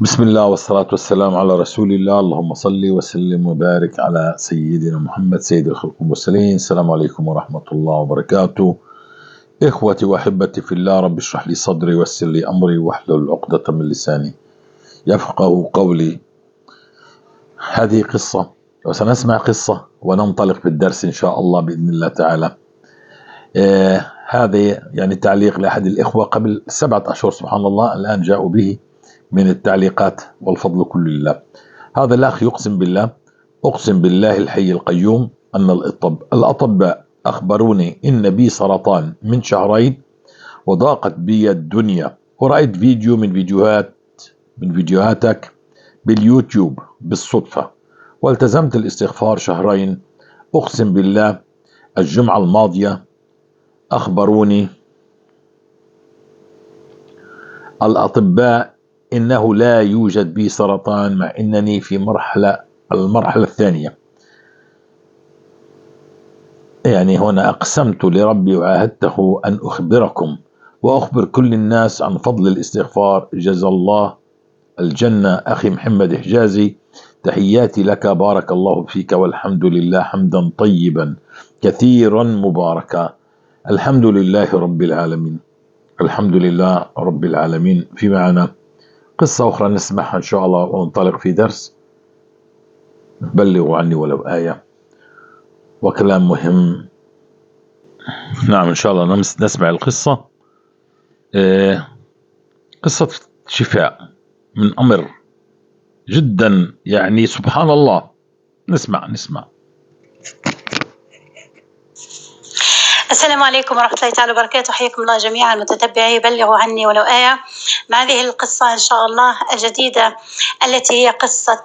بسم الله والصلاة والسلام على رسول الله. اللهم صل وسلم وبارك على سيدنا محمد سيد الخلق والمرسلين. السلام عليكم ورحمة الله وبركاته. إخوتي وأحبتي في الله، رب اشرح لي صدري ويسر لي أمري واحلل عقدة من لساني يفقه قولي. هذه قصة وسنسمع قصة وننطلق في الدرس إن شاء الله بإذن الله تعالى. هذا يعني تعليق لأحد الإخوة قبل 7 أشهر، سبحان الله، الآن جاءوا به من التعليقات، والفضل كله لله. هذا الأخ يقسم بالله، أقسم بالله الحي القيوم أن الأطباء أخبروني إن بي سرطان من شهرين، وضاقت بي الدنيا، ورأيت فيديو من فيديوهاتك باليوتيوب بالصدفة، والتزمت الاستغفار شهرين. أقسم بالله الجمعة الماضية أخبروني الأطباء إنه لا يوجد بي سرطان، مع أنني في المرحلة الثانية. يعني هنا أقسمت لربي وعاهدته أن أخبركم وأخبر كل الناس عن فضل الاستغفار. جزا الله الجنة أخي محمد حجازي، تحياتي لك، بارك الله فيك، والحمد لله حمدا طيبا كثيرا مباركا. الحمد لله رب العالمين، الحمد لله رب العالمين. في معنا قصة أخرى نسمعها إن شاء الله وننطلق في درس. بلغوا عني ولو آية، وكلام مهم. نعم إن شاء الله نسمع القصة. قصة شفاء من أمر جدا، يعني سبحان الله. نسمع. السلام عليكم ورحمة الله تعالى وبركاته. حياكم الله جميعا متتبعي بلغوا عني ولو آية، مع هذه القصة إن شاء الله الجديدة التي هي قصة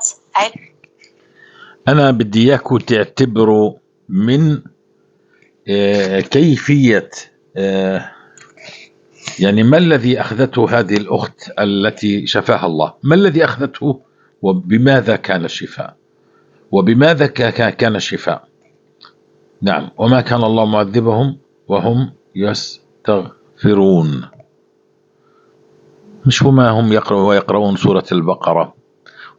أنا بدي إياكم تعتبروا من كيفية يعني ما الذي أخذته هذه الأخت التي شفاها الله، ما الذي أخذته وبماذا كان الشفاء، وبماذا كان الشفاء. نعم، وما كان الله معذبهم وهم يستغفرون. مش هم يقرؤون سورة البقرة،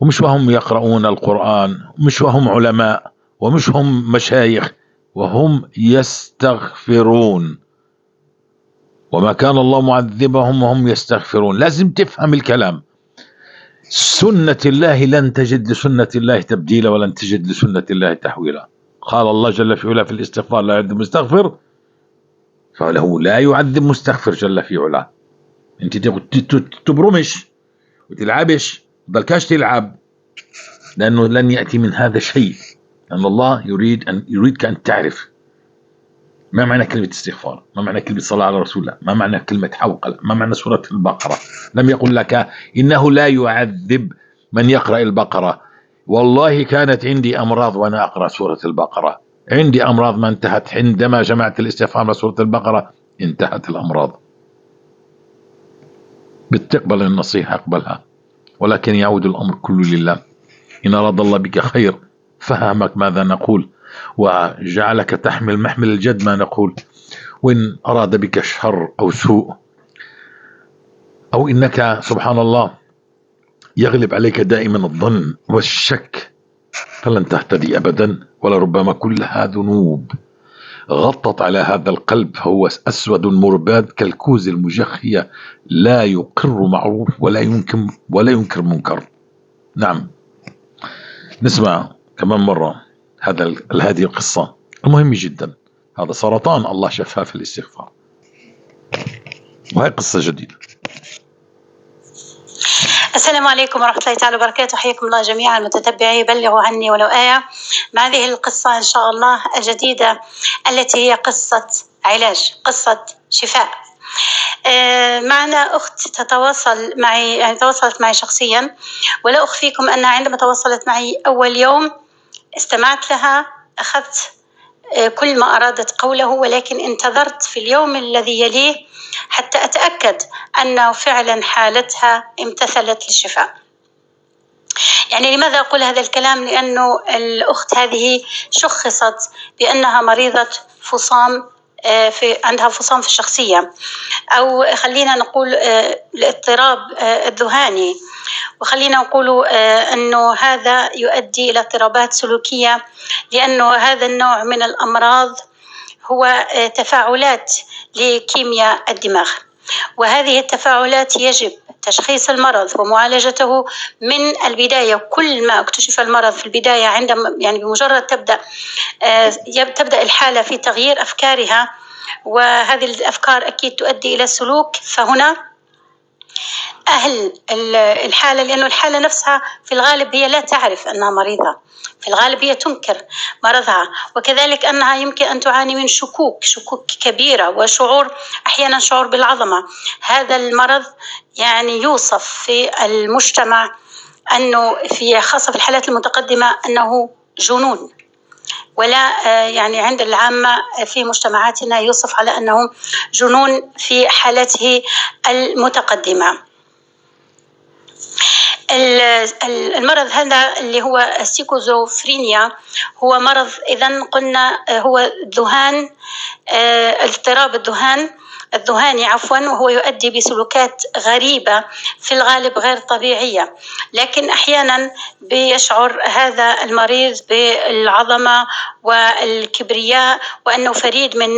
ومش وهم يقرؤون القرآن، مش وهم علماء، ومش هم مشايخ، وهم يستغفرون. وما كان الله معذبهم وهم يستغفرون. لازم تفهم الكلام. سنة الله لن تجد لسنة الله تبديلا، ولن تجد لسنة الله تحويلا. قال الله جل في علاه في الاستغفار: لا يعذب مستغفر فله لا يعذب مستغفر جل في علاه. انت تبرمش وتلعبش، ضلكاش تلعب، لأنه لن يأتي من هذا شيء. لأن الله يريدك أن تعرف ما معنى كلمة استغفار، ما معنى كلمة صلاة على رسول الله، ما معنى كلمة حوقل، ما معنى سورة البقرة. لم يقل لك إنه لا يعذب من يقرأ البقرة. والله كانت عندي أمراض وأنا أقرأ سورة البقرة، عندي أمراض ما انتهت. عندما جمعت الاستغفار على سورة البقرة انتهت الأمراض. بتقبل النصيحة اقبلها، ولكن يعود الأمر كله لله. إن أراد الله بك خير فهمك ماذا نقول، وجعلك تحمل محمل الجد ما نقول. وإن أراد بك شر أو سوء، أو إنك سبحان الله يغلب عليك دائما الظن والشك، فلن تهتدي أبدا. ولربما كلها ذنوب غطت على هذا القلب، فهو أسود مرباد كالكوز المجخية، لا يقر معروف ولا ينكر منكر. نعم، نسمع كمان مرة هذه القصة المهمة جدا. هذا سرطان الله شفاه في الاستغفار، وهي قصة جديدة. السلام عليكم ورحمة الله تعالى وبركاته. حياكم الله جميعا متتبعي بلغوا عني ولو آية، مع هذه القصة إن شاء الله الجديدة التي هي قصة علاج، قصة شفاء. معنا أخت تتواصل معي، يعني تواصلت معي شخصيا، ولا أخفيكم أنها عندما تواصلت معي أول يوم استمعت لها، أخذت كل ما أرادت قوله، ولكن انتظرت في اليوم الذي يليه حتى أتأكد أنه فعلا حالتها امتثلت للشفاء. يعني لماذا أقول هذا الكلام؟ لأنه الأخت هذه شخصت بأنها مريضة فصام عندها فصام في الشخصية، أو خلينا نقول الاضطراب الذهاني، وخلينا نقول أنه هذا يؤدي إلى اضطرابات سلوكية، لأنه هذا النوع من الأمراض هو تفاعلات لكيمياء الدماغ، وهذه التفاعلات يجب تشخيص المرض ومعالجته من البداية. كل ما اكتشف المرض في البداية، عندما يعني بمجرد تبدأ الحالة في تغيير أفكارها، وهذه الأفكار أكيد تؤدي إلى السلوك، فهنا أهل الحالة، لأنه الحالة نفسها في الغالب هي لا تعرف أنها مريضة، في الغالب هي تنكر مرضها، وكذلك أنها يمكن أن تعاني من شكوك كبيرة، وشعور أحيانا شعور بالعظمة. هذا المرض يعني يوصف في المجتمع أنه خاصة في الحالات المتقدمة أنه جنون، ولا يعني عند العامة في مجتمعاتنا يوصف على أنه جنون في حالته المتقدمة. المرض هذا اللي هو السيكوزوفرينيا هو مرض، إذن قلنا هو ذهان، اضطراب الذهاني وهو يؤدي بسلوكات غريبة في الغالب غير طبيعية، لكن أحيانا بيشعر هذا المريض بالعظمة والكبرياء، وأنه فريد من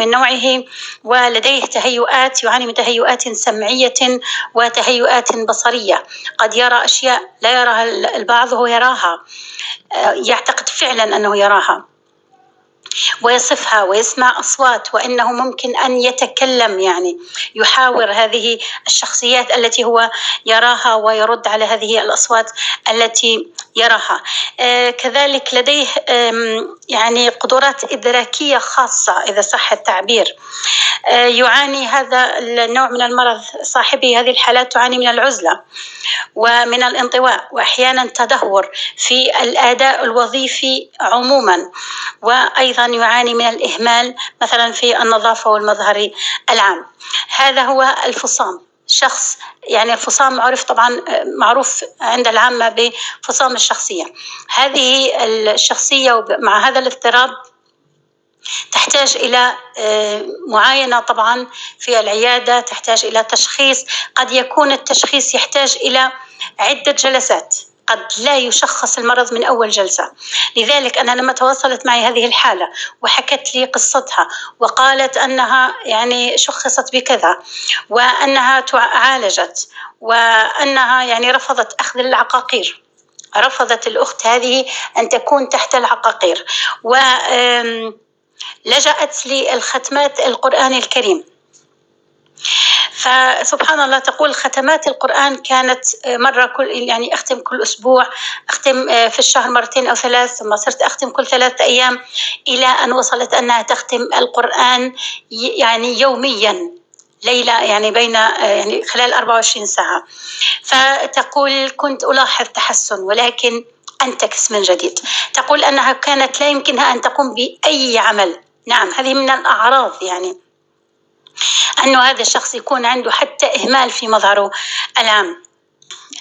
نوعه، ولديه تهيؤات، يعاني من تهيؤات سمعية وتهيؤات بصرية. قد يرى أشياء لا يراها البعض، هو يراها، يعتقد فعلا أنه يراها ويصفها، ويسمع أصوات، وإنه ممكن أن يتكلم، يعني يحاور هذه الشخصيات التي هو يراها ويرد على هذه الأصوات التي يراها. كذلك لديه يعني قدرات إدراكية خاصة إذا صح التعبير. يعاني هذا النوع من المرض، صاحبي هذه الحالات تعاني من العزلة ومن الانطواء، وأحيانا تدهور في الأداء الوظيفي عموما، وأيضا يعاني من الإهمال مثلا في النظافة والمظهر العام. هذا هو الفصام. شخص يعني الفصام معروف عند العامة بفصام الشخصية. هذه الشخصية مع هذا الاضطراب تحتاج إلى معاينة طبعا في العيادة، تحتاج إلى تشخيص، قد يكون التشخيص يحتاج إلى عدة جلسات، قد لا يشخص المرض من أول جلسة. لذلك أنا لما تواصلت معي هذه الحالة وحكت لي قصتها، وقالت أنها يعني شخصت بكذا، وأنها عالجت، وأنها يعني رفضت أخذ العقاقير، رفضت الأخت هذه أن تكون تحت العقاقير، لجأت للختمات القرآن الكريم. فسبحان الله، تقول ختمات القرآن كانت مرة يعني أختم كل أسبوع، أختم في الشهر مرتين أو ثلاث، ثم صرت أختم كل 3 أيام، إلى أن وصلت أنها تختم القرآن يعني يوميا ليلة، يعني يعني خلال 24 ساعة. فتقول كنت ألاحظ تحسن، ولكن أنتكس من جديد. تقول أنها كانت لا يمكنها أن تقوم بأي عمل. نعم، هذه من الأعراض، يعني أنه هذا الشخص يكون عنده حتى إهمال في مظهره العام.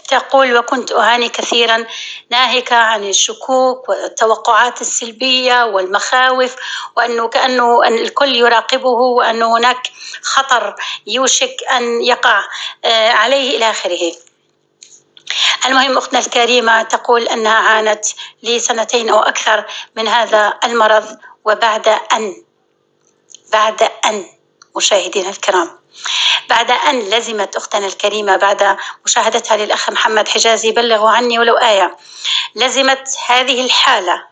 تقول وكنت أعاني كثيرا، ناهيك عن الشكوك والتوقعات السلبية والمخاوف، وأنه كأنه أن الكل يراقبه، وأنه هناك خطر يوشك أن يقع عليه إلى آخره. المهم أختنا الكريمة تقول أنها عانت ل2 أو أكثر من هذا المرض، وبعد أن مشاهدينا الكرام، بعد أن لزمت أختنا الكريمة بعد مشاهدتها للأخ محمد حجازي بلغوا عني ولو آية، لزمت هذه الحالة،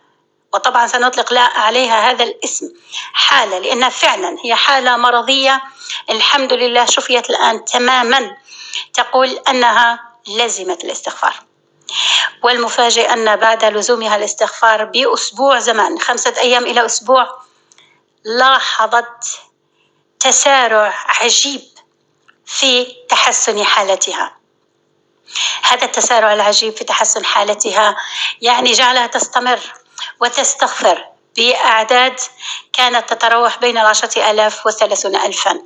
وطبعا سنطلق عليها هذا الاسم حالة، لأنها فعلا هي حالة مرضية الحمد لله شفيت الآن تماما. تقول أنها لزمت الاستغفار، والمفاجئ أن بعد لزومها الاستغفار بأسبوع زمان، 5 أيام إلى أسبوع، لاحظت تسارع عجيب في تحسن حالتها. هذا التسارع العجيب في تحسن حالتها يعني جعلها تستمر وتستغفر بأعداد كانت تتراوح بين 10,000 و30,000.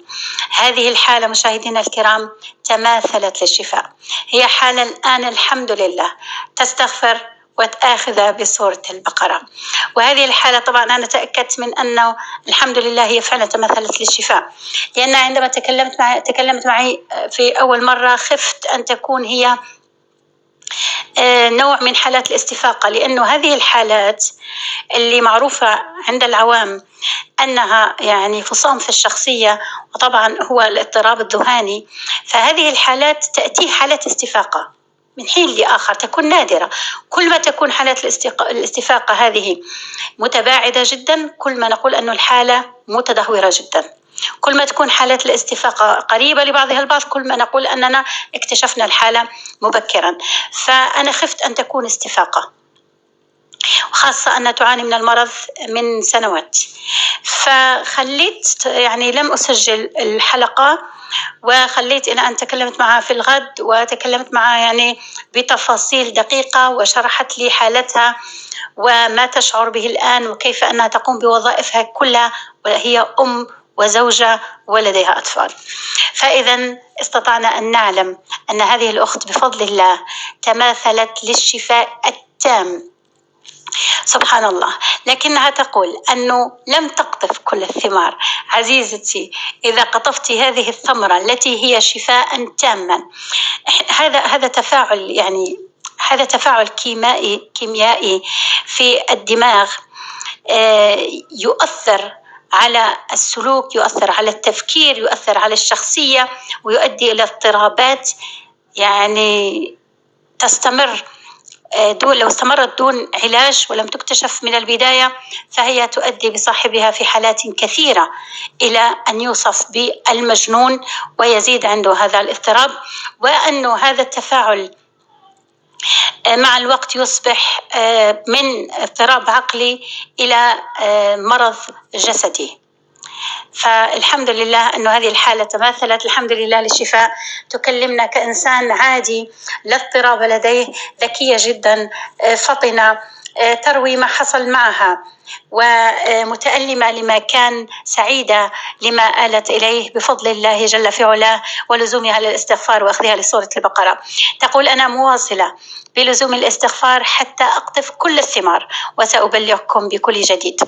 هذه الحالة مشاهدينا الكرام تماثلت للشفاء. هي حالة الآن الحمد لله تستغفر وآخذة بسورة البقرة. وهذه الحالة طبعا أنا تأكدت من أنه الحمد لله هي فعلا تمثلت للشفاء، لأن عندما تكلمت معي في أول مرة خفت أن تكون هي نوع من حالات الاستفاقة، لأنه هذه الحالات اللي معروفة عند العوام أنها يعني فصام في الشخصية، وطبعا هو الاضطراب الذهاني، فهذه الحالات تأتي حالات استفاقة من حين لآخر، تكون نادرة. كل ما تكون حالات الاستفاقة هذه متباعدة جدا، كل ما نقول أن الحالة متدهورة جدا. كل ما تكون حالات الاستفاقة قريبة لبعضها البعض، كل ما نقول أننا اكتشفنا الحالة مبكرا. فأنا خفت أن تكون استفاقة، وخاصة أن تعاني من المرض من سنوات. فخليت يعني لم أسجل الحلقة، وخليت إلى أن تكلمت معها في الغد، وتكلمت معها يعني بتفاصيل دقيقة، وشرحت لي حالتها وما تشعر به الآن، وكيف أنها تقوم بوظائفها كلها، وهي أم وزوجة ولديها أطفال. فإذا استطعنا أن نعلم أن هذه الأخت بفضل الله تماثلت للشفاء التام، سبحان الله. لكنها تقول أنه لم تقطف كل الثمار. عزيزتي، إذا قطفت هذه الثمرة التي هي شفاء تاما، هذا تفاعل، يعني هذا تفاعل كيميائي في الدماغ، يؤثر على السلوك، يؤثر على التفكير، يؤثر على الشخصية، ويؤدي إلى اضطرابات يعني تستمر لو استمرت دون علاج ولم تكتشف من البداية، فهي تؤدي بصاحبها في حالات كثيرة إلى أن يوصف بالمجنون، ويزيد عنده هذا الاضطراب، وأنه هذا التفاعل مع الوقت يصبح من اضطراب عقلي إلى مرض جسدي. فالحمد لله أنه هذه الحالة تماثلت الحمد لله للشفاء. تكلمنا كإنسان عادي، لا اضطراب لديه، ذكية جدا، فطنة، تروي ما حصل معها، ومتألمة لما كان، سعيدة لما آلت إليه بفضل الله جل في علاه، ولزومها للاستغفار وأخذها لسورة البقرة. تقول أنا مواصلة بلزوم الاستغفار حتى أقطف كل الثمار، وسأبلغكم بكل جديد.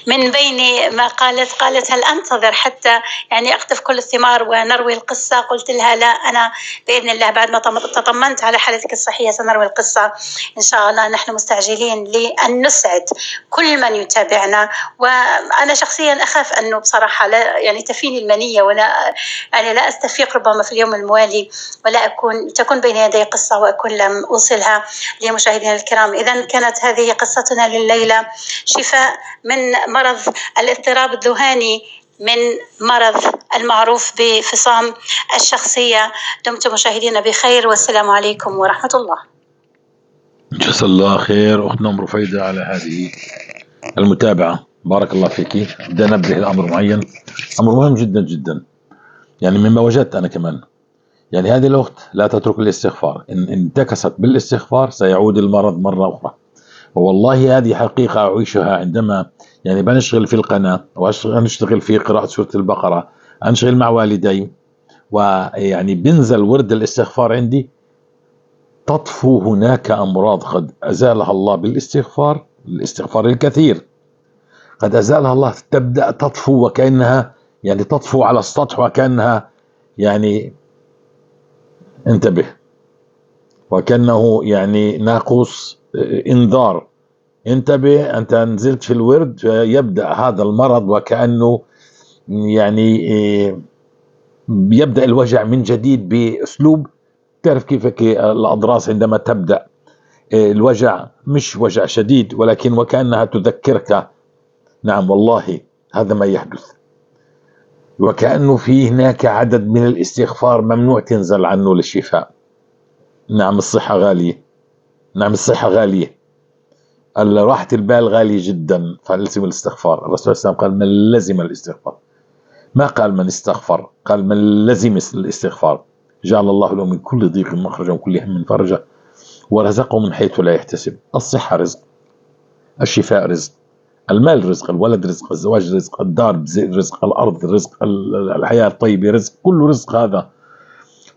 من بين ما قالت هل أنتظر حتى يعني أقطف كل الثمار ونروي القصة؟ قلت لها لا، أنا بإذن الله بعد ما تطمنت على حالتك الصحية سنروي القصة إن شاء الله. نحن مستعجلين لأن نسعد كل من يتابعنا، وأنا شخصيا أخاف أنه بصراحة لا يعني تفيني المنية، ولا يعني لا أستفيق ربما في اليوم الموالي، ولا تكون بين يدي قصة وأكون لم أوصلها لمشاهدينا الكرام. إذن كانت هذه قصتنا لليلة، شفاء من مرض الاضطراب الذهاني، من مرض المعروف بفصام الشخصية. دمتم مشاهدين بخير، والسلام عليكم ورحمة الله. جزا الله خير أختنا أم رفيدة على هذه المتابعة، بارك الله فيك. بدي أنبه لأمر معين، أمر مهم جدا جدا، يعني مما وجدت أنا كمان، يعني هذه الأخت لا تترك الاستغفار، إن انتكست بالاستغفار سيعود المرض مرة أخرى. والله هذه حقيقة أعيشها عندما يعني بنشغل في القناة، وأنشتغل في قراءة سورة البقرة، أنشغل مع والدي، ويعني بنزل ورد الاستغفار عندي، تطفو هناك أمراض قد أزالها الله بالاستغفار، الاستغفار الكثير قد أزالها الله، تبدأ تطفو، وكأنها يعني تطفو على السطح، وكأنها يعني انتبه، وكأنه يعني ناقوس انذار، انتبه أنت نزلت في الورد، يبدأ هذا المرض، وكأنه يعني يبدأ الوجع من جديد بأسلوب، تعرف كيف الأضراس عندما تبدأ الوجع مش وجع شديد، ولكن وكأنها تذكرك. نعم والله هذا ما يحدث، وكأنه في هناك عدد من الاستغفار ممنوع تنزل عنه للشفاء. نعم الصحة غالية، نعم الصحة غالية، راحة البال غالية جدا، فلزم الاستغفار. الرسول صلى الله عليه وسلم قال من لزم الاستغفار، ما قال من استغفر، قال من لزم الاستغفار. جعل الله له من كل ضيق مخرجا وكل هم فرجا، ورزقه من حيث لا يحتسب. الصحة رزق، الشفاء رزق، المال رزق، الولد رزق، الزواج رزق، الدار رزق، الأرض رزق، الحياة الطيبة رزق، كله رزق هذا.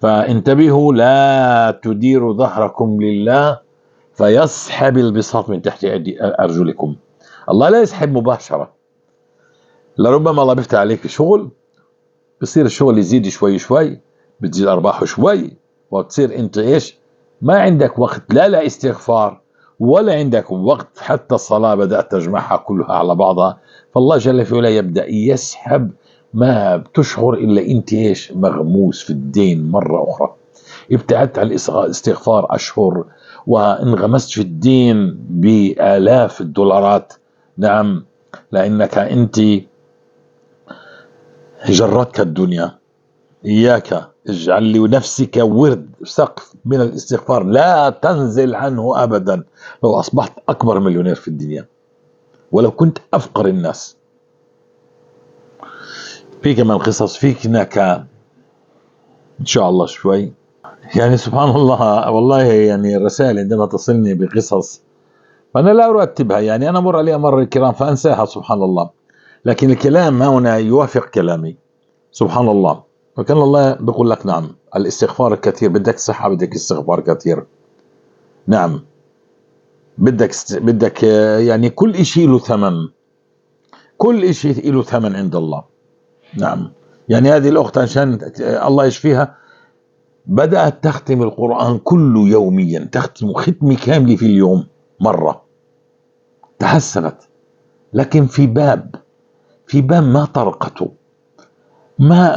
فانتبهوا، لا تديروا ظهركم لله فيسحب البساط من تحت أرجلكم. الله لا يسحب مباشرة، لربما الله بيفتح عليك شغل، بصير الشغل يزيد شوي شوي، بتزيد أرباحه شوي، وتصير أنت إيش ما عندك وقت لا استغفار، ولا عندك وقت حتى الصلاة بدأت تجمعها كلها على بعضها. فالله جل في علاه يبدأ يسحب، ما بتشعر إلا أنت إيش مغموس في الدين مرة أخرى. ابتعدت عن الاستغفار أشهر وانغمست في الدين بآلاف الدولارات. نعم، لأنك أنت جرتك الدنيا. إياك اجعل لنفسك ورد سقف من الاستغفار لا تنزل عنه أبدا، لو أصبحت أكبر مليونير في الدنيا ولو كنت أفقر الناس. في كمان قصص، فيك نكا إن شاء الله شوي. يعني سبحان الله والله، يعني الرسائل عندما تصلني بقصص فأنا لا أرتبها، يعني أنا مر عليها مر الكرام فأنساها سبحان الله، لكن الكلام هنا يوافق كلامي سبحان الله. وكان الله بيقول لك نعم الاستغفار الكثير، بدك صحة بدك استغفار كثير. نعم بدك يعني كل إشي له ثمن، كل إشي له ثمن عند الله. نعم، يعني هذه الأخت عشان الله يشفيها بدأت تختم القرآن كله يوميا، تختم ختمة كاملة في اليوم مرة، تحسنت. لكن في باب ما طرقته،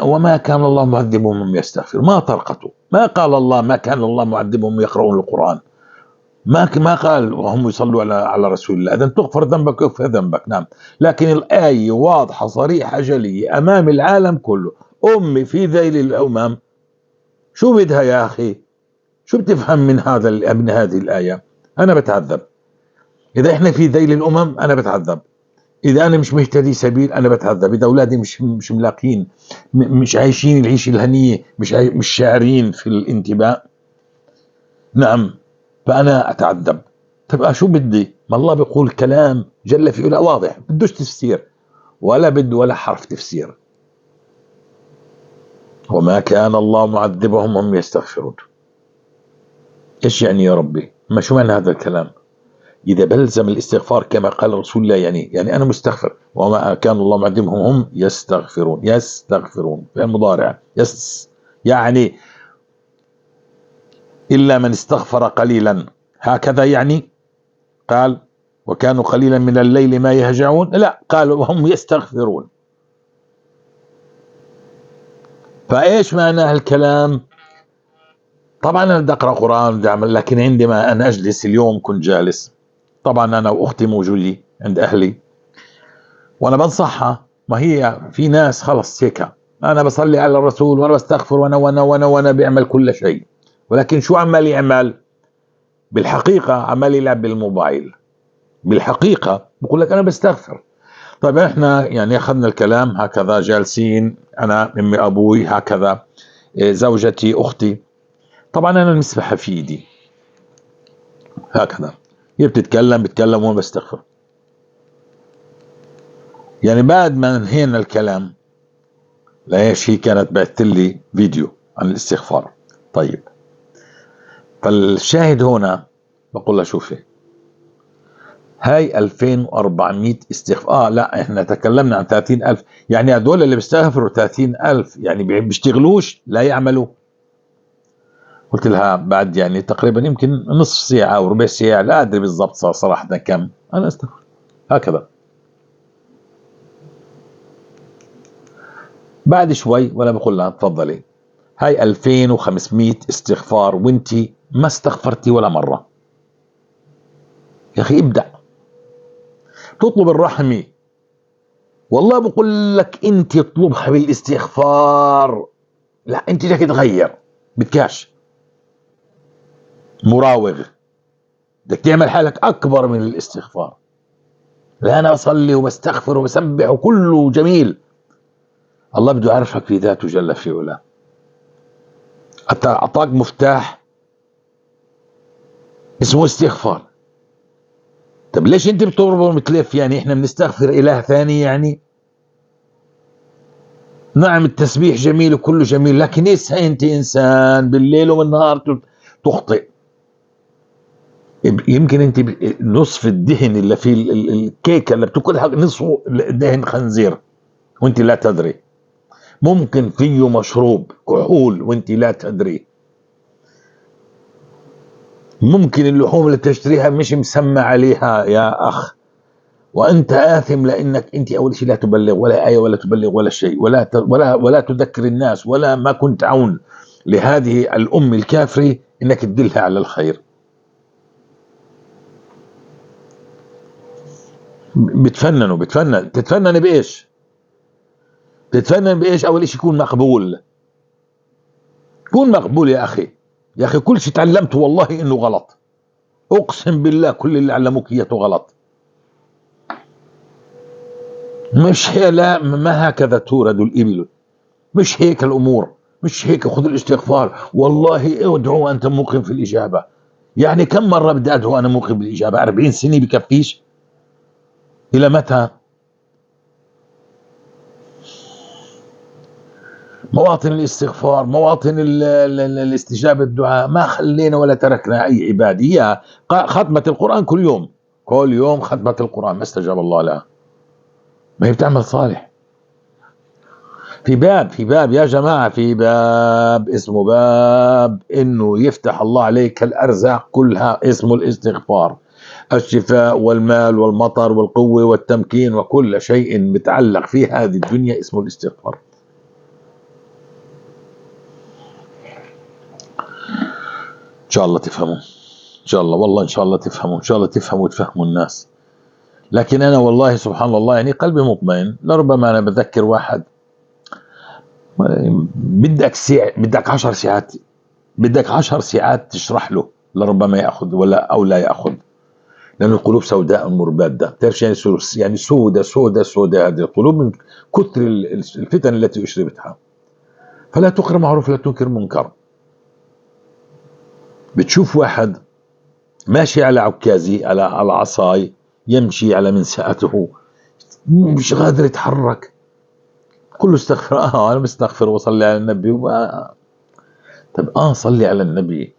وما كان الله معذبهم يستغفر، ما طرقته، ما قال الله ما كان الله معذبهم يقرؤون القرآن، ما قال وهم يصلوا على رسول الله، إذا تغفر ذنبك يغفر ذنبك. نعم، لكن الآية واضحة صريحة جلية أمام العالم كله، أمي في ذيل الأمم، شو بدها يا أخي؟ شو بتفهم من هذه الآية؟ أنا بتعذب إذا إحنا في ذيل الأمم، أنا بتعذب إذا أنا مش مهتدي سبيل، أنا بتعذب إذا أولادي مش ملاقين، مش عايشين العيشة الهنية، مش شاعرين في الانتباه. نعم، فأنا أتعذب. طب شو بدي؟ ما الله بيقول كلام جل في علاه واضح، بدوش تفسير ولا حرف تفسير. وما كان الله معذبهم وهم يستغفرون. إيش يعني يا ربي؟ ما شو معنى هذا الكلام؟ إذا بلزم الاستغفار كما قال رسول الله، يعني أنا مستغفر، وما كان الله معذبهم هم يستغفرون في المضارع يعني إلا من استغفر قليلا، هكذا يعني قال وكانوا قليلا من الليل ما يهجعون، لا قال وهم يستغفرون. فإيش معنى الكلام؟ طبعا أنا بدي أقرأ قرآن لكن عندما أنا أجلس اليوم كنت جالس، طبعا أنا وأختي موجودين عند أهلي وأنا بنصحها، ما هي في ناس خلص هيك أنا بصلي على الرسول وأنا بستغفر وأنا بيعمل كل شيء، ولكن شو عمال يعمل؟ بالحقيقة عمال يلعب بالموبايل، بالحقيقة بقول لك أنا بستغفر. طيب إحنا يعني أخذنا الكلام هكذا جالسين، أنا أمي أبوي هكذا، زوجتي أختي، طبعا أنا المسبحة في إيدي هكذا، هي بتتكلم وأنا بستغفر. يعني بعد ما انهينا الكلام ليش هي كانت بعثت لي فيديو عن الاستغفار. طيب فالشاهد هنا بقول لها شوفي هاي 2400 استغفار، لا احنا تكلمنا عن 30,000، يعني هدول اللي بيستغفروا 30,000 يعني بيشتغلوش لا يعملوا. قلت لها بعد يعني تقريبا يمكن نصف ساعة أو ربع ساعة، لا أدري بالضبط صراحة كم، أنا استغفر هكذا. بعد شوي ولا بقول لها تفضلي هاي 2500 استغفار وانتي ما استغفرتي ولا مرة. يا أخي ابدأ، تطلب الرحمة، والله بقول لك انت اطلبها بالاستغفار، لا انت بدك تغير، بدكاش مراوغ، بدك تعمل حالك اكبر من الاستغفار. لا انا بصلي وبستغفر وبسبح وكله جميل، الله بده يعرفك في ذاته جل في علاه، حتى اعطاك مفتاح اسمه استغفار. طب ليش انت بتربط متلف؟ يعني احنا بنستغفر اله ثاني يعني؟ نعم التسبيح جميل وكله جميل، لكن انت انسان بالليل وبالنهار تخطئ. يمكن انت نصف الدهن اللي في الكيكه اللي بتاكلها نصفه دهن خنزير وانت لا تدري. ممكن فيه مشروب كحول وانت لا تدري. ممكن اللحوم اللي تشتريها مش مسمى عليها يا اخ، وانت آثم لانك انت اول شيء لا تبلغ ولا آية ولا تبلغ ولا شيء ولا تذكر الناس، ولا ما كنت عون لهذه الام الكافرة انك تدلها على الخير. تتفنن بايش؟ تتفنن بايش؟ اول شيء يكون مقبول. كون مقبول يا اخي. يا اخي كل شيء تعلمته والله انه غلط، اقسم بالله كل اللي علموك اياه غلط. مش هي، لا ما هكذا تورد الإبل، مش هيك الأمور، مش هيك. خذ الاستغفار، والله ادعو وأنت موقن في الإجابة. يعني كم مرة بدي أدعو أنا موقن بالإجابة؟ 40 سنة بكفيش؟ إلى متى؟ مواطن الاستغفار، مواطن الاستجابة الدعاء، ما خلينا ولا تركنا أي عبادية. ختمة القرآن كل يوم، كل يوم ختمة القرآن ما استجاب الله لها، ما هي بتعمل صالح. في باب يا جماعة، في باب اسمه باب انه يفتح الله عليك الارزاق كلها، اسمه الاستغفار. الشفاء والمال والمطر والقوة والتمكين وكل شيء متعلق في هذه الدنيا اسمه الاستغفار. ان شاء الله تفهموا، ان شاء الله، والله ان شاء الله تفهموا، ان شاء الله تفهموا وتفهموا الناس. لكن انا والله سبحان الله يعني قلبي مطمئن. لربما انا بذكر واحد بدك 10 ساعات، بدك 10 ساعات تشرح له، لربما ياخذ ولا او لا ياخذ، لأن القلوب سوداء مربادة. تعرف يعني سوداء هذه القلوب من كثر الفتن التي أشربتها. فلا تقر معروف لا تنكر منكر. بتشوف واحد ماشي على عكازي، على عصاي، يمشي على منسأته، مش قادر يتحرك، كله استغفر. انا بستغفر وصلي على النبي طب صلي على النبي.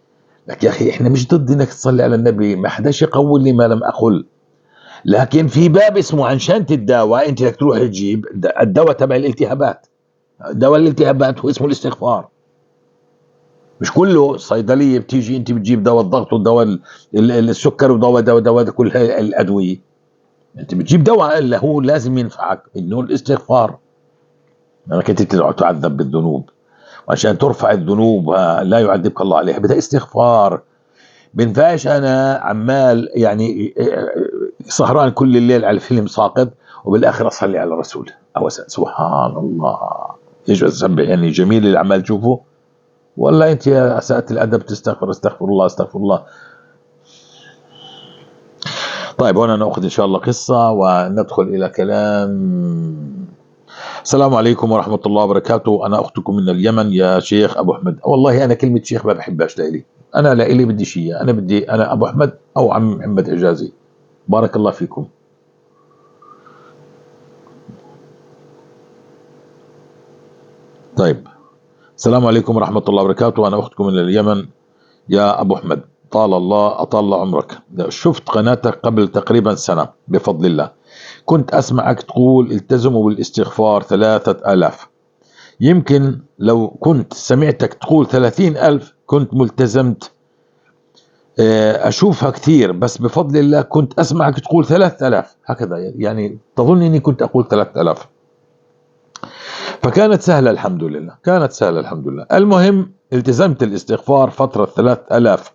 لك يا اخي احنا مش ضد انك تصلي على النبي، ما حداش يقول لي ما لم اقل. لكن في باب اسمه عشان تتداوى انت بدك تروح تجيب الدواء تبع الالتهابات. دواء الالتهابات هو اسمه الاستغفار. مش كله صيدليه بتيجي انت بتجيب دواء الضغط ودواء السكر ودواء كل هاي الادويه. انت بتجيب دواء اللي هو لازم ينفعك، انه الاستغفار. انك انت تعذب بالذنوب، وعشان ترفع الذنوب لا يعذبك الله عليها بدها استغفار. بنفعش انا عمال يعني سهران كل الليل على فيلم ساقط وبالاخر اصلي على الرسول او سبحان الله. ايش اسبح يعني جميل اللي عمال تشوفه، والله انت يا اساءة الادب تستغفر. استغفر الله استغفر الله. طيب هنا ناخذ ان شاء الله قصة وندخل الى كلام. السلام عليكم ورحمة الله وبركاته. انا اختكم من اليمن يا شيخ ابو احمد. والله انا كلمة شيخ ما بحبهاش لإلي، انا لإلي بدي شيء، انا بدي انا ابو احمد او عم محمد حجازي. بارك الله فيكم. طيب السلام عليكم ورحمة الله وبركاته. أنا أختكم من اليمن يا أبو أحمد، أطال عمرك. شفت قناتك قبل تقريبا سنة بفضل الله، كنت أسمعك تقول التزموا بالاستغفار 3000. يمكن لو كنت سمعتك تقول 30,000 كنت ملتزمت. أشوفها كثير، بس بفضل الله كنت أسمعك تقول 3000 هكذا، يعني تظن أني كنت أقول 3000. فكانت سهلة الحمد لله، كانت سهلة الحمد لله. المهم التزمت الاستغفار فترة 3000،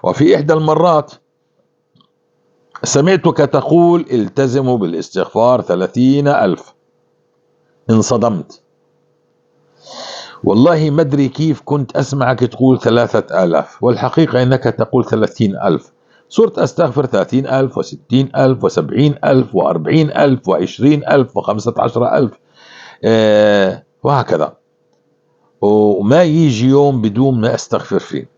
وفي إحدى المرات سمعتك تقول التزموا بالاستغفار 30,000. انصدمت والله، ما أدري كيف كنت أسمعك تقول 3000 والحقيقة أنك تقول 30,000. صرت أستغفر 30,000 و60,000 و70,000 و40,000 و20,000 و15,000 وهكذا، وما يجي يوم بدون ما أستغفر فيه.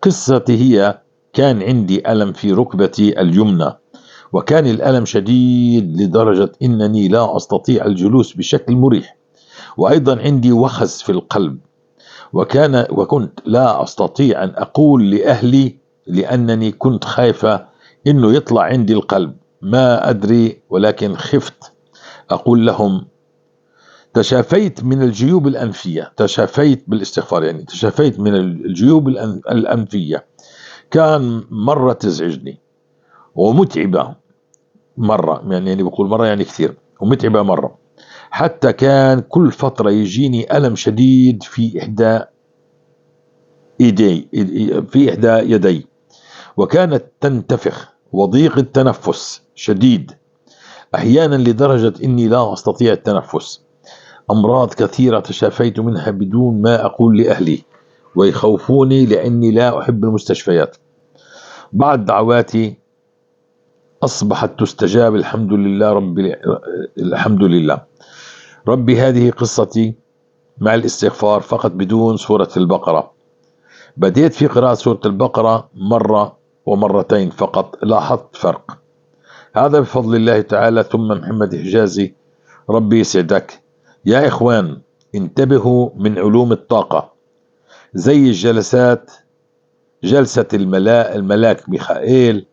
قصتي هي كان عندي ألم في ركبتي اليمنى، وكان الألم شديد لدرجة أنني لا أستطيع الجلوس بشكل مريح، وأيضا عندي وخز في القلب، وكنت لا أستطيع أن أقول لأهلي لأنني كنت خايفة إنه يطلع عندي القلب، ما أدري، ولكن خفت. أقول لهم تشافيت من الجيوب الأنفية، تشافيت بالاستغفار يعني، تشافيت من الجيوب الأنفية. كان مرة تزعجني ومتعبة مرة، يعني بقول مرة يعني كثير، ومتعبة مرة. حتى كان كل فترة يجيني ألم شديد في إحدى يدي، وكانت تنتفخ، وضيق التنفس شديد أحيانا لدرجة إني لا أستطيع التنفس. أمراض كثيرة تشافيت منها بدون ما أقول لأهلي، ويخوفوني لأني لا أحب المستشفيات. بعد دعواتي أصبحت تستجاب، الحمد لله الحمد لله ربي. هذه قصتي مع الاستغفار فقط بدون سورة البقرة. بديت في قراءة سورة البقرة مرة ومرتين فقط، لاحظت فرق. هذا بفضل الله تعالى. ثم محمد حجازي ربي يسعدك. يا إخوان انتبهوا من علوم الطاقة، زي الجلسات، جلسة الملاك ميخائيل،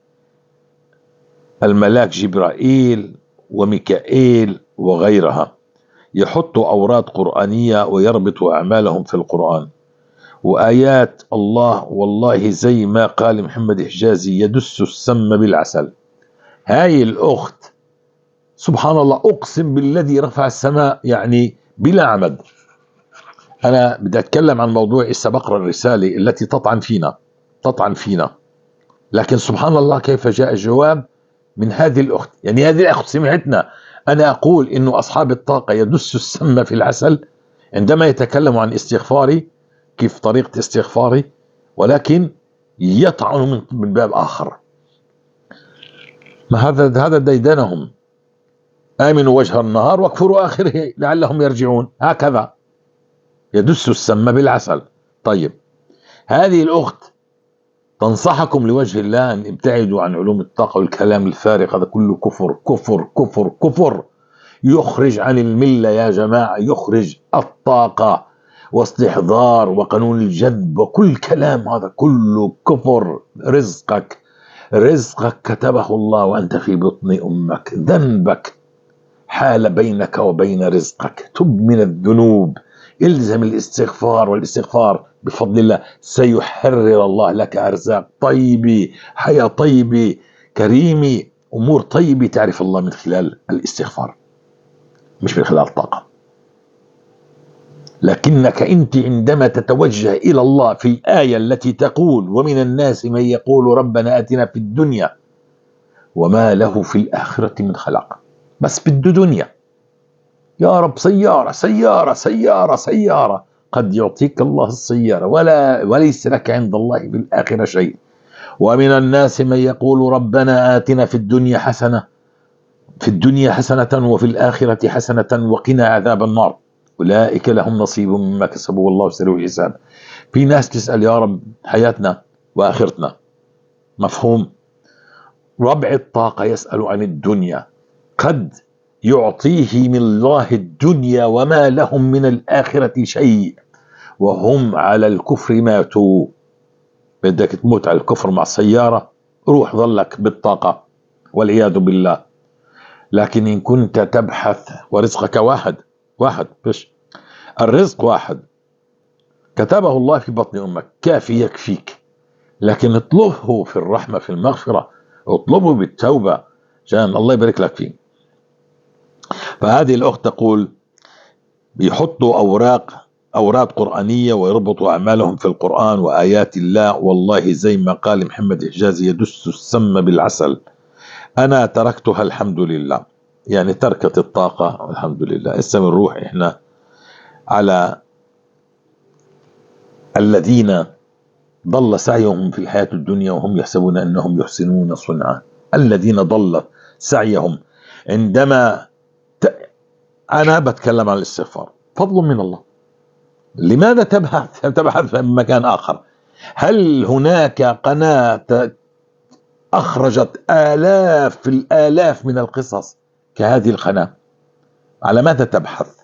الملاك جبرائيل وميكائيل وغيرها، يحطوا أوراد قرآنية ويربطوا أعمالهم في القرآن وآيات الله. والله زي ما قال محمد حجازي يدس السم بالعسل. هاي الأخت سبحان الله، أقسم بالذي رفع السماء يعني بلا عمد. أنا بدي أتكلم عن موضوع بقرأ الرسالة التي تطعن فينا، لكن سبحان الله كيف جاء الجواب من هذه الأخت. يعني هذه الأخت سمعتنا أنا أقول إنه أصحاب الطاقة يدس السم في العسل عندما يتكلموا عن استغفاري، كيف طريقة استغفاري، ولكن يطعنوا من باب آخر. ما هذا ديدنهم. آمنوا وجه النهار واكفروا آخره لعلهم يرجعون، هكذا يدس السم بالعسل. طيب هذه الأخت تنصحكم لوجه الله أن ابتعدوا عن علوم الطاقة والكلام الفارغ، هذا كله كفر كفر كفر كفر، يخرج عن الملة يا جماعة، يخرج الطاقة واستحضار وقانون الجذب وكل كلام، هذا كله كفر. رزقك كتبه الله وأنت في بطن أمك، ذنبك حال بينك وبين رزقك، تب من الذنوب، الزم الاستغفار، والاستغفار بفضل الله سيحرر الله لك أرزاق طيبة، حياة طيبة كريمة، أمور طيبة تعرف الله من خلال الاستغفار، مش من خلال الطاقة. لكنك أنت عندما تتوجه إلى الله في الآية التي تقول ومن الناس من يقول ربنا آتنا في الدنيا وما له في الآخرة من خلاق، بس بده دنيا يا رب، سيارة سيارة سيارة سيارة، قد يعطيك الله السيارة وليس لك عند الله بالآخرة شيء. ومن الناس من يقول ربنا آتنا في الدنيا حسنة، في الدنيا حسنة وفي الآخرة حسنة وقنا عذاب النار، أولئك لهم نصيب مما كسبوا والله سريع الحساب. في ناس تسأل يا رب حياتنا وآخرتنا، مفهوم. ربع الطاقة يسأل عن الدنيا، قد يعطيه من الله الدنيا وما لهم من الآخرة شيء وهم على الكفر ماتوا. بدك تموت على الكفر مع السيارة، روح ظلك بالطاقة والعياذ بالله. لكن إن كنت تبحث ورزقك واحد بش، الرزق واحد كتبه الله في بطن أمك، كافي يكفيك، لكن اطلبه في الرحمة في المغفرة، اطلبه بالتوبة عشان الله يبارك لك فيه. فهذه الأخت تقول بيحطوا أوراد قرآنية ويربطوا أعمالهم في القرآن وآيات الله. والله زي ما قال محمد حجازي يدس السم بالعسل. أنا تركتها الحمد لله، يعني تركت الطاقة الحمد لله. اسم الروح إحنا على الذين ضل سعيهم في الحياة الدنيا وهم يحسبون أنهم يحسنون صنعا، الذين ضل سعيهم. عندما أنا بتكلم عن الاستغفار فضل من الله، لماذا تبحث في مكان آخر؟ هل هناك قناة أخرجت آلاف الآلاف من القصص كهذه القناة؟ على ماذا تبحث؟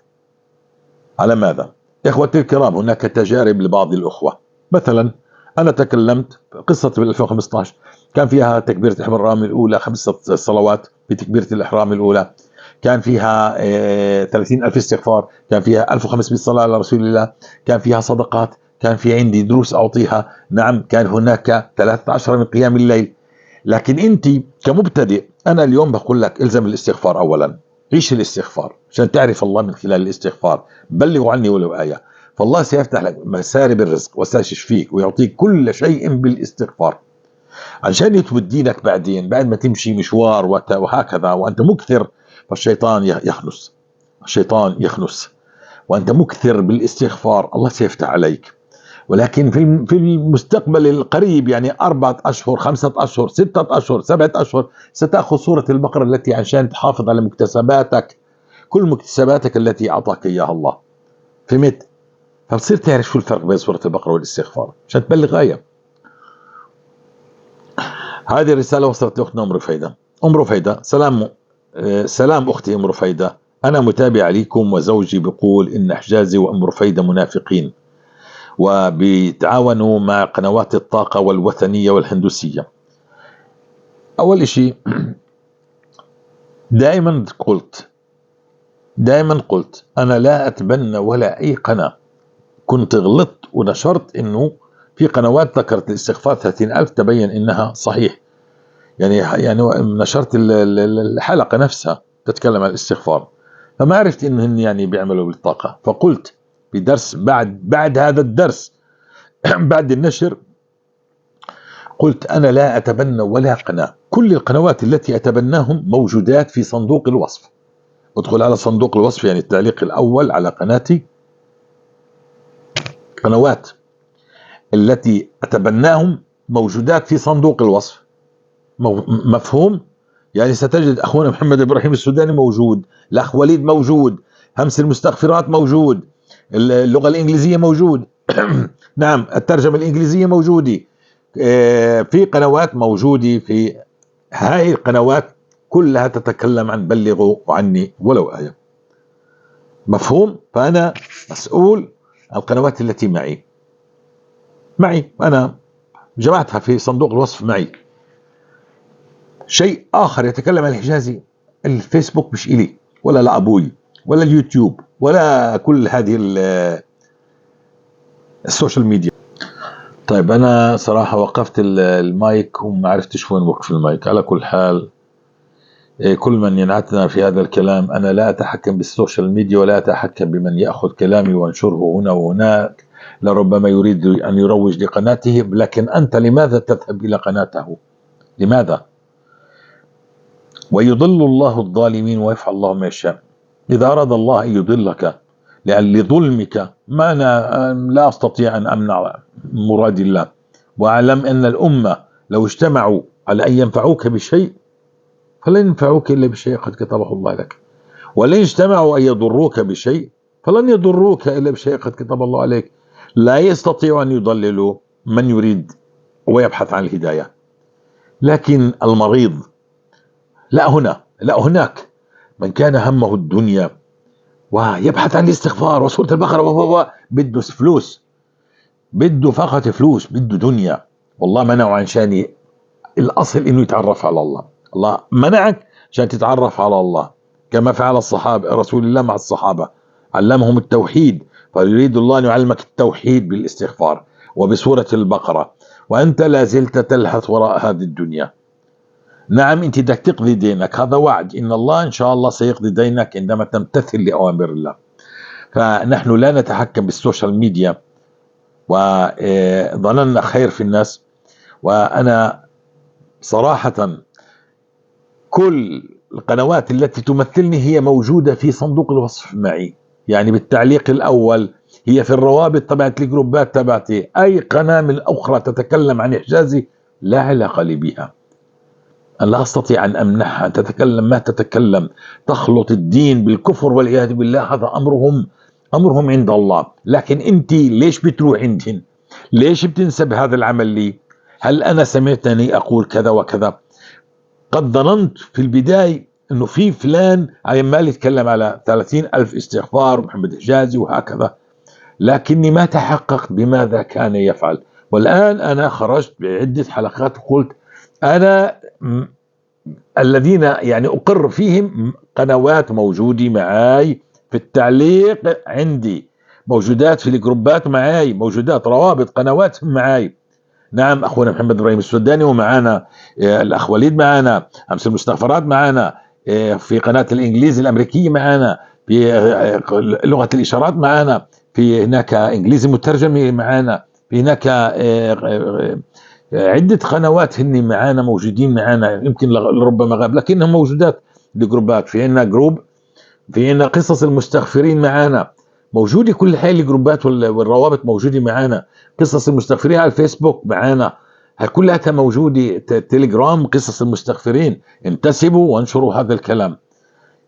على ماذا؟ إخوتي الكرام، هناك تجارب لبعض الأخوة، مثلا أنا تكلمت قصة بال 2015 كان فيها تكبيرة الإحرام الأولى 5 صلوات بتكبيرة الإحرام الأولى، كان فيها 30,000 استغفار، كان فيها 1500 صلاة على رسول الله، كان فيها صدقات، كان في عندي دروس أعطيها، نعم كان هناك 13 من قيام الليل. لكن أنت كمبتدئ، أنا اليوم بقول لك إلزم الاستغفار أولا، عيش الاستغفار عشان تعرف الله من خلال الاستغفار. بلغوا عني ولو آية، فالله سيفتح لك مسارب الرزق وسيشفيك ويعطيك كل شيء بالاستغفار عشان يثبت دينك بعدين بعد ما تمشي مشوار وهكذا وأنت مكثر. فالشيطان يخنس، الشيطان يخنس وأنت مكثر بالاستغفار، الله سيفتح عليك. ولكن في المستقبل القريب، يعني 4 أشهر 5 أشهر 6 أشهر 7 أشهر، ستأخذ سورة البقرة التي عشان تحافظ على مكتسباتك، كل مكتسباتك التي أعطاك إياها الله. فهمت؟ فبصير تعرف شو الفرق بين سورة البقرة والاستغفار عشان تبلغ آية. هذه الرسالة وصلت لأختنا أم رفيدة. أم رفيدة، سلام أختي أم رفيدة، أنا متابع لكم وزوجي بيقول إن حجازي وأم رفيدة منافقين وبيتعاونوا مع قنوات الطاقة والوثنية والهندوسية. أول شيء دائما قلت أنا لا أتبنى ولا أي قناة. كنت غلطت ونشرت إنه في قنوات ذكرت الاستغفار 30,000 تبين إنها صحيح، يعني نشرت الحلقة نفسها تتكلم عن الاستغفار، فما عرفت إنهم يعني بيعملوا بالطاقة. فقلت بدرس بعد هذا الدرس بعد النشر قلت أنا لا أتبنى ولا قناة، كل القنوات التي أتبناهم موجودات في صندوق الوصف. ادخل على صندوق الوصف، يعني التعليق الأول على قناتي، قنوات التي أتبناهم موجودات في صندوق الوصف. مفهوم؟ يعني ستجد أخونا محمد إبراهيم السوداني موجود، الأخ وليد موجود، همس المستغفرات موجود، اللغة الإنجليزية موجود نعم الترجمة الإنجليزية موجودة، في قنوات موجودة، في هاي القنوات كلها تتكلم عن بلغوا عني ولو آية. مفهوم؟ فأنا مسؤول عن القنوات التي معي أنا جمعتها في صندوق الوصف معي. شيء آخر يتكلم عن الحجازي، الفيسبوك مش إلي ولا لأبوي ولا اليوتيوب ولا كل هذه السوشيال ميديا. طيب أنا صراحة وقفت المايك وما عرفتش وين وقف المايك. على كل حال كل من ينعتنا في هذا الكلام، أنا لا أتحكم بالسوشيال ميديا ولا أتحكم بمن يأخذ كلامي وينشره هنا وهناك، لربما يريد أن يروج لقناته، لكن أنت لماذا تذهب إلى قناته؟ لماذا؟ ويضل الله الظالمين ويفعل الله ما يشاء. إذا أراد الله أن يضلك لظلمك، ما أنا لا أستطيع أن أمنع مراد الله، وأعلم أن الأمة لو اجتمعوا على أن ينفعوك بشيء فلن ينفعوك إلا بشيء قد كتبه الله لك، ولن اجتمعوا أن يضروك بشيء فلن يضروك إلا بشيء قد كتب الله عليك. لا يستطيع أن يضللوا من يريد ويبحث عن الهداية، لكن المريض لا هنا لا هناك، من كان همه الدنيا ويبحث عن الاستغفار وسورة البقرة بده فلوس، بده فقط فلوس، بده دنيا. والله منعه عن شان الأصل إنه يتعرف على الله. الله منعك عشان تتعرف على الله، كما فعل الصحابة رسول الله مع الصحابة، علمهم التوحيد، فيريد الله أن يعلمك التوحيد بالاستغفار وبسورة البقرة، وأنت لا زلت تلهث وراء هذه الدنيا. نعم أنت بدك تقضي دينك، هذا وعد، إن الله إن شاء الله سيقضي دينك عندما تمتثل لأوامر الله. فنحن لا نتحكم بالسوشيال ميديا، وظننا خير في الناس. وأنا صراحة كل القنوات التي تمثلني هي موجودة في صندوق الوصف معي، يعني بالتعليق الأول، هي في الروابط تبعت الجروبات تبعتي. أي قناة من الأخرى تتكلم عن إحجازي لا علاقة لي بها، أنا لا أستطيع أن أمنحها تتكلم ما تتكلم، تخلط الدين بالكفر والعياذ بالله، هذا أمرهم عند الله. لكن أنت ليش بتروح عندهن؟ ليش بتنسب هذا العمل لي؟ هل أنا سمعتني أقول كذا وكذا؟ قد ظننت في البداية أنه في فلان عمال يتكلم على 30,000 استغفار محمد حجازي وهكذا، لكني ما تحققت بماذا كان يفعل. والآن أنا خرجت بعدة حلقات وقلت أنا الذين يعني أقر فيهم قنوات موجودة معاي في التعليق عندي، موجودات في الجروبات معاي، موجودات روابط قنوات معاي. نعم، أخونا محمد إبراهيم السوداني ومعانا الأخ وليد، معانا أمس المستغفرات، معانا في قناة الإنجليزي الأمريكية، معانا في لغة الإشارات، معانا في هناك إنجليزي مترجم، معانا في هناك عدة قنوات هن معانا، موجودين معانا، يمكن لربما غاب لكنهم موجودات بجروبات. في عنا جروب، في عنا قصص المستغفرين معانا، موجودة كل هاي الجروبات والروابط موجودة معانا. قصص المستغفرين على الفيسبوك معانا، كلها موجودة. تليجرام قصص المستغفرين، انتسبوا وانشروا هذا الكلام.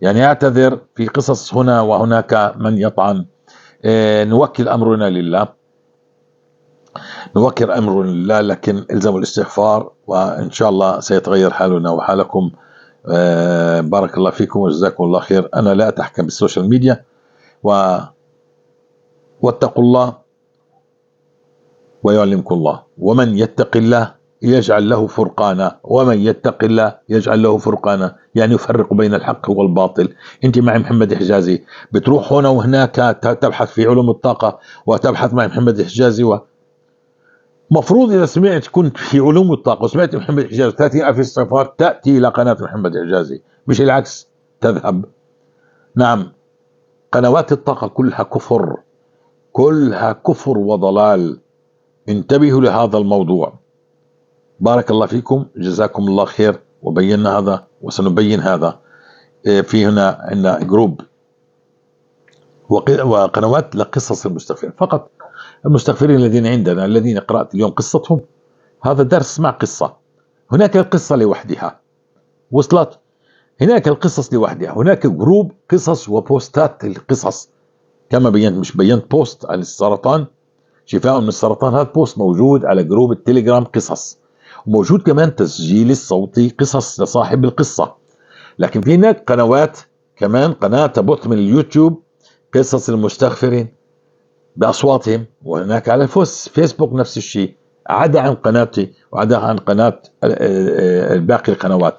يعني اعتذر في قصص هنا وهناك من يطعن. نوكل أمرنا لله، نوكل أمرنا لله، لكن الزموا الاستغفار وإن شاء الله سيتغير حالنا وحالكم. بارك الله فيكم وجزاكم الله خير. أنا لا أتحكم بالسوشيال ميديا، واتقوا الله ويعلمكم الله. ومن يتق الله يجعل له فرقانا، ومن يتق الله يجعل له فرقانا، يعني يفرق بين الحق والباطل. انت مع محمد حجازي بتروح هنا وهناك تبحث في علوم الطاقة وتبحث مع محمد حجازي، مفروض إذا سمعت كنت في علوم الطاقة وسمعت محمد حجازي تأتي في الصفات، تأتي إلى قناة محمد حجازي، مش العكس تذهب. نعم، قنوات الطاقة كلها كفر، كلها كفر وضلال. انتبهوا لهذا الموضوع. بارك الله فيكم، جزاكم الله خير. وبينا هذا وسنبين هذا. في هنا عندنا جروب وقنوات لقصص المستغفرين فقط. المستغفرين الذين عندنا، الذين قرأت اليوم قصتهم، هذا درس مع قصة. هناك القصة لوحدها، وصلت؟ هناك القصص لوحدها. هناك جروب قصص وبوستات القصص، كما بينت، مش بينت بوست عن السرطان، شفاء من السرطان، هذا بوست موجود على جروب التليجرام قصص، وموجود كمان تسجيل الصوتي قصص لصاحب القصة. لكن في هناك قنوات كمان، قناة تبث من اليوتيوب قصص المستغفرين بأصواتهم، وهناك على فيسبوك نفس الشيء، عدا عن قناتي وعدا عن قناة باقي القنوات.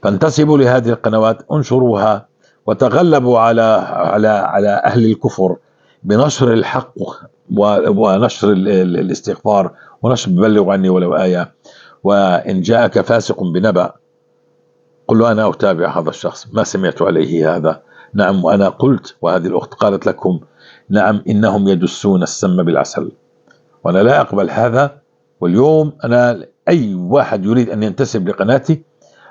فانتسبوا لهذه القنوات، انشروها، وتغلبوا على أهل الكفر بنشر الحق ونشر الاستغفار ونشر بلغوا عني ولو آية. وإن جاءك فاسق بنبأ قل له أنا أتابع هذا الشخص، ما سمعت عليه هذا. نعم، وأنا قلت وهذه الأخت قالت لكم نعم، إنهم يدسون السم بالعسل، وأنا لا أقبل هذا. واليوم أنا أي واحد يريد أن ينتسب لقناتي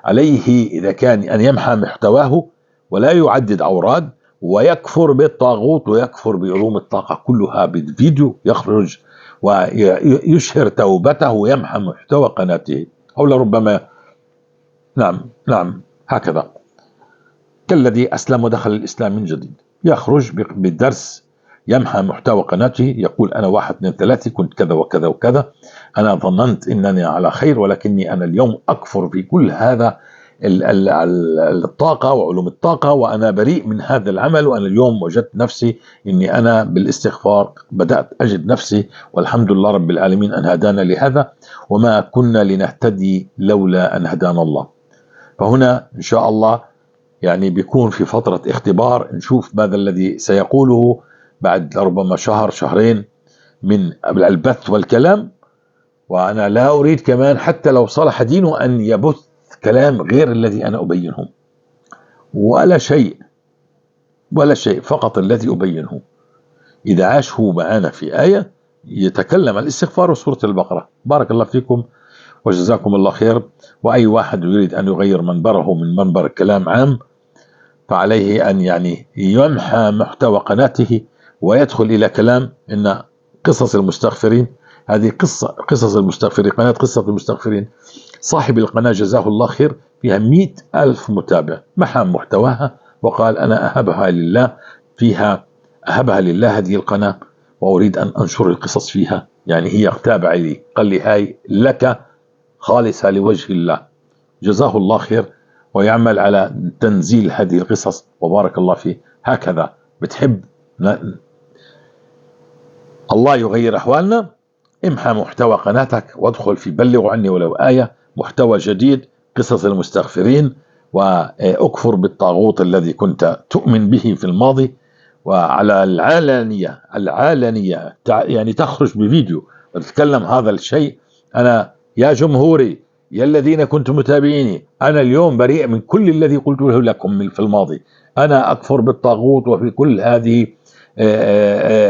عليه إذا كان أن يمحى محتواه ولا يعدد أوراد، ويكفر بالطاغوت ويكفر بعلوم الطاقة كلها بالفيديو، يخرج ويشهر توبته ويمحى محتوى قناته، أو لربما نعم هكذا، كالذي أسلم ودخل الإسلام من جديد، يخرج بالدرس، يمحى محتوى قناته، يقول أنا 1 2 3 كنت كذا وكذا وكذا، أنا ظننت أنني على خير، ولكني أنا اليوم أكفر في كل هذا الطاقة وعلوم الطاقة، وأنا بريء من هذا العمل. وأنا اليوم وجدت نفسي أني أنا بالاستغفار بدأت أجد نفسي، والحمد لله رب العالمين أن هدانا لهذا، وما كنا لنهتدي لولا أن هدانا الله. فهنا إن شاء الله يعني بيكون في فترة اختبار، نشوف ماذا الذي سيقوله بعد ربما شهر شهرين من البث والكلام. وأنا لا أريد كمان حتى لو صلح دينه أن يبث كلام غير الذي أنا أبينه، ولا شيء فقط الذي أبينه. إذا عاش هو معنا في آية يتكلم عن الاستغفار وسورة البقرة. بارك الله فيكم وجزاكم الله خير. وأي واحد يريد أن يغير منبره من منبر كلام عام فعليه أن يعني يمحى محتوى قناته ويدخل إلى كلام إن قصص المستغفرين. هذه قصص المستغفرين، قناة قصة المستغفرين، صاحب القناة جزاه الله خير فيها 100,000 متابع، محى محتواها وقال أنا أهبها لله، أهبها لله هذه القناة، وأريد أن أنشر القصص فيها. يعني هي تابع لي، قال لي هاي لك خالصة لوجه الله. جزاه الله خير ويعمل على تنزيل هذه القصص، وبارك الله فيه. هكذا بتحب الله يغير أحوالنا، امحى محتوى قناتك وادخل في بلغوا عني ولو آية، محتوى جديد، قصص المستغفرين، واكفر بالطاغوت الذي كنت تؤمن به في الماضي. وعلى العالنية يعني تخرج بفيديو وتتكلم هذا الشيء. أنا يا جمهوري يا الذين كنتم متابعيني، أنا اليوم بريء من كل الذي قلته لكم في الماضي. أنا أكفر بالطاغوت وفي كل هذه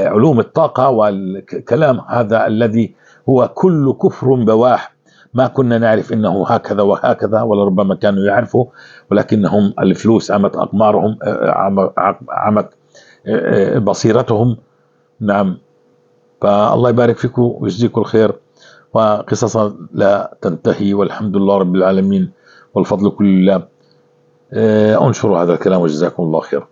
علوم الطاقة والكلام هذا الذي هو كل كفر بواح. ما كنا نعرف انه هكذا وهكذا، ولربما كانوا يعرفوا، ولكنهم الفلوس عمت اقمارهم، عمت بصيرتهم. نعم. فالله يبارك فيكم ويجزيكم الخير، وقصصا لا تنتهي، والحمد لله رب العالمين، والفضل كل لله. انشروا هذا الكلام وجزاكم الله خير.